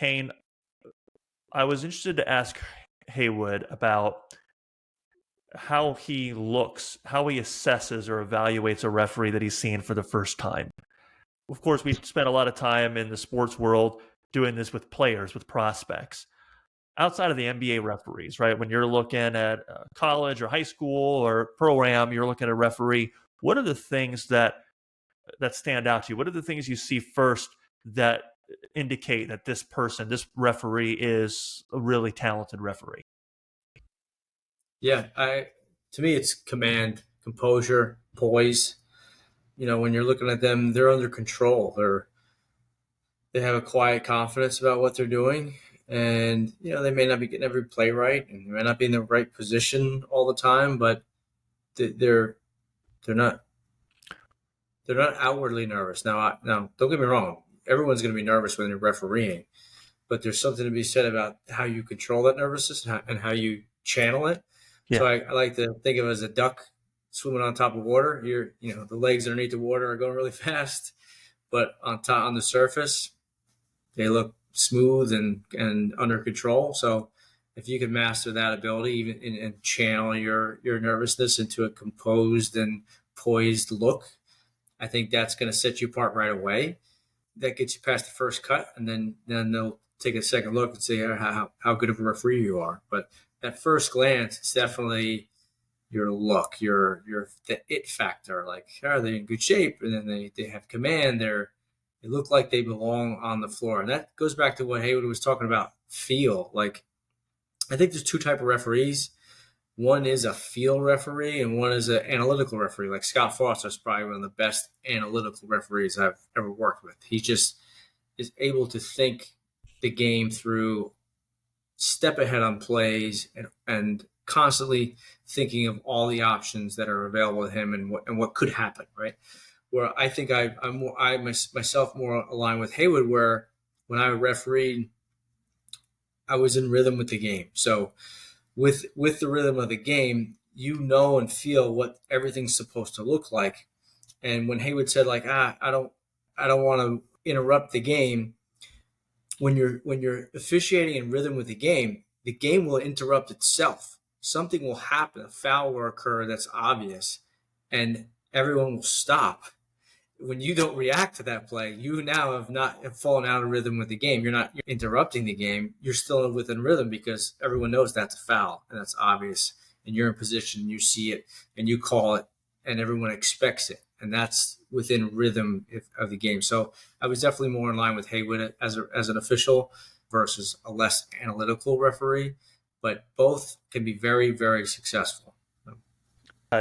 Kane, I was interested to ask Haywoode about how he looks, how he assesses or evaluates a referee that he's seen for the first time. Of course, we spent a lot of time in the sports world doing this with players, with prospects. Outside of the NBA referees, right? When you're looking at college or high school or program, you're looking at a referee. What are the things that stand out to you? What are the things you see first that indicate that this person, this referee, is a really talented referee? Yeah, to me, it's command, composure, poise. When you're looking at them, they're under control. They have a quiet confidence about what they're doing, and they may not be getting every play right, and they may not be in the right position all the time, but they're not outwardly nervous. Now, don't get me wrong. Everyone's going to be nervous when they're refereeing, but there's something to be said about how you control that nervousness and how you channel it. Yeah. So I like to think of it as a duck swimming on top of water. The legs underneath the water are going really fast, but on the surface, they look smooth and under control. So if you can master that ability, even and channel your nervousness into a composed and poised look, I think that's going to set you apart right away. That gets you past the first cut, and then they'll take a second look and see how good of a referee you are. But at first glance, it's definitely your look, the it factor. Like, are they in good shape? And then they have command. They look like they belong on the floor. And that goes back to what Haywoode was talking about, feel. Like, I think there's two types of referees. One is a feel referee, and one is an analytical referee. Like Scott Foster is probably one of the best analytical referees I've ever worked with. He just is able to think the game through, step ahead on plays, and constantly thinking of all the options that are available to him and what could happen, right? Where I think I'm myself more aligned with Haywoode, where when I refereed, I was in rhythm with the game. So with the rhythm of the game, and feel what everything's supposed to look like. And when Haywoode said, like, I don't want to interrupt the game, when you're officiating in rhythm with the game will interrupt itself. Something will happen, a foul will occur that's obvious, and everyone will stop. When you don't react to that play, you now have fallen out of rhythm with the game. You're interrupting the game. You're still within rhythm because everyone knows that's a foul and that's obvious. And you're in position, you see it, and you call it, and everyone expects it. And that's within rhythm of the game. So I was definitely more in line with Haywoode as an official versus a less analytical referee. But both can be very, very successful.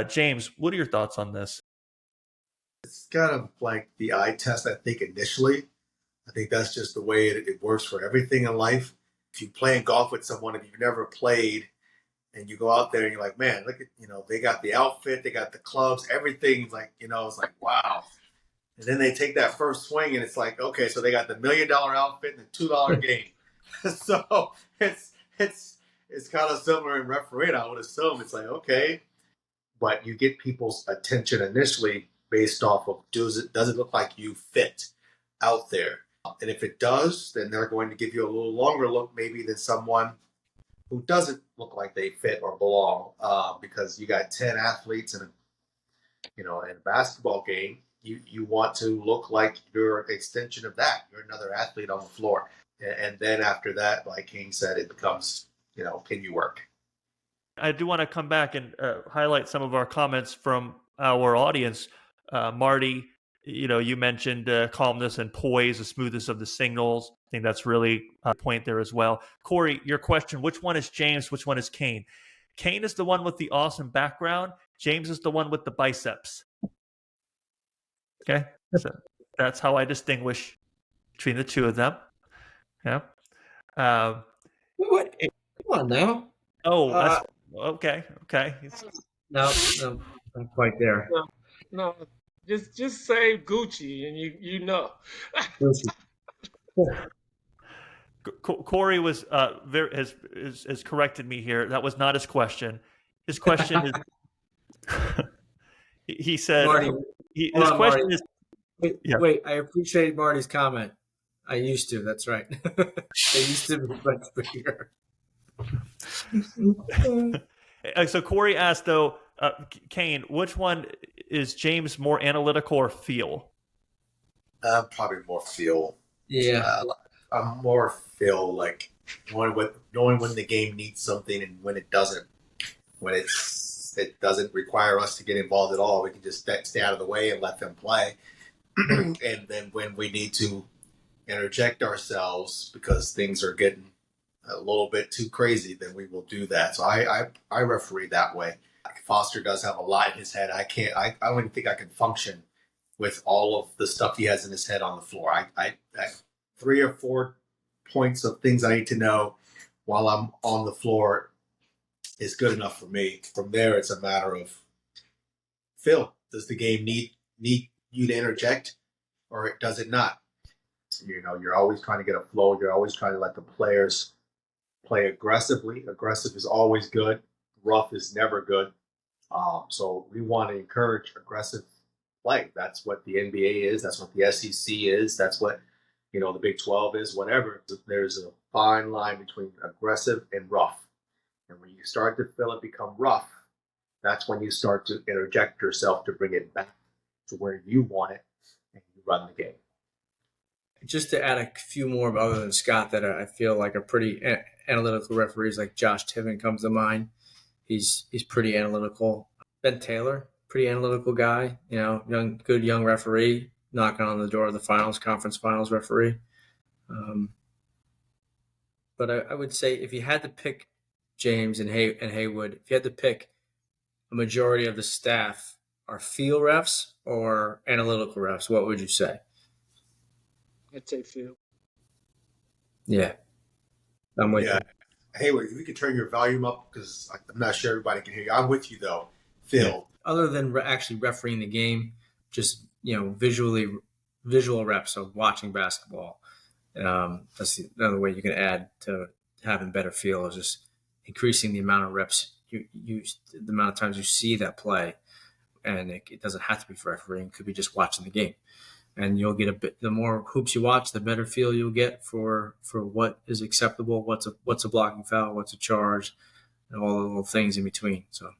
James, what are your thoughts on this? It's kind of like the eye test, I think, initially. I think that's just the way it works for everything in life. If you play golf with someone, if you've never played, and you go out there and you're like, man, look at, they got the outfit, they got the clubs, everything's like, it's like, wow. And then they take that first swing and it's like, okay, so they got the $1 million outfit and the $2 game. So it's kind of similar in refereeing, I would assume. It's like, okay, but you get people's attention initially based off of, does it look like you fit out there? And if it does, then they're going to give you a little longer look maybe than someone who doesn't look like they fit or belong, because you got 10 athletes in a basketball game. You want to look like you're an extension of that. You're another athlete on the floor. And then after that, like King said, it becomes, can you work? I do want to come back and highlight some of our comments from our audience. Marty, you mentioned calmness and poise, the smoothness of the signals. I think that's really a point there as well. Corey, your question, which one is James? Which one is Kane? Kane is the one with the awesome background. James is the one with the biceps. Okay? So that's how I distinguish between the two of them. Yeah. What? Come on now. Oh, that's okay. No, not quite there. No. Just say Gucci, and you know. Corey was has corrected me here. That was not his question. His question is. He said. Marty, his question Marty. is. Wait, I appreciate Marty's comment. I used to. That's right. They used to be much bigger. So Corey asked, though, Kane, which one is James more analytical or feel? Probably more feel. Yeah. I'm more feel like knowing when the game needs something and when it doesn't. When it doesn't require us to get involved at all, we can just stay out of the way and let them play. And then when we need to interject ourselves because things are getting a little bit too crazy, then we will do that. So I referee that way. Foster does have a lot in his head. I don't even think I can function with all of the stuff he has in his head on the floor. I 3 or 4 points of things I need to know while I'm on the floor is good enough for me. From there, it's a matter of, Phil, does the game need you to interject or does it not? You're always trying to get a flow. You're always trying to let the players play aggressively. Aggressive is always good. Rough is never good. So we want to encourage aggressive play. That's what the NBA is. That's what the SEC is. That's what, the Big 12 is, whatever. There's a fine line between aggressive and rough. And when you start to feel it become rough, that's when you start to interject yourself to bring it back to where you want it and you run the game. Just to add a few more other than Scott that I feel like are pretty analytical referees, like Josh Tiven comes to mind. He's pretty analytical. Ben Taylor, pretty analytical guy, good young referee, knocking on the door of the conference finals referee. But I would say if you had to pick James and Haywood, if you had to pick a majority of the staff are feel refs or analytical refs, what would you say? I'd say feel. Yeah. I'm with you. Haywood, if you could turn your volume up because I'm not sure everybody can hear you. I'm with you, though. Phil. Yeah. Other than actually refereeing the game, just, visual reps of watching basketball. That's another way you can add to having better feel is just increasing the amount of reps the amount of times you see that play, and it doesn't have to be for refereeing. It could be just watching the game, and you'll get the more hoops you watch, the better feel you'll get for what is acceptable, what's a blocking foul, what's a charge, and all the little things in between. So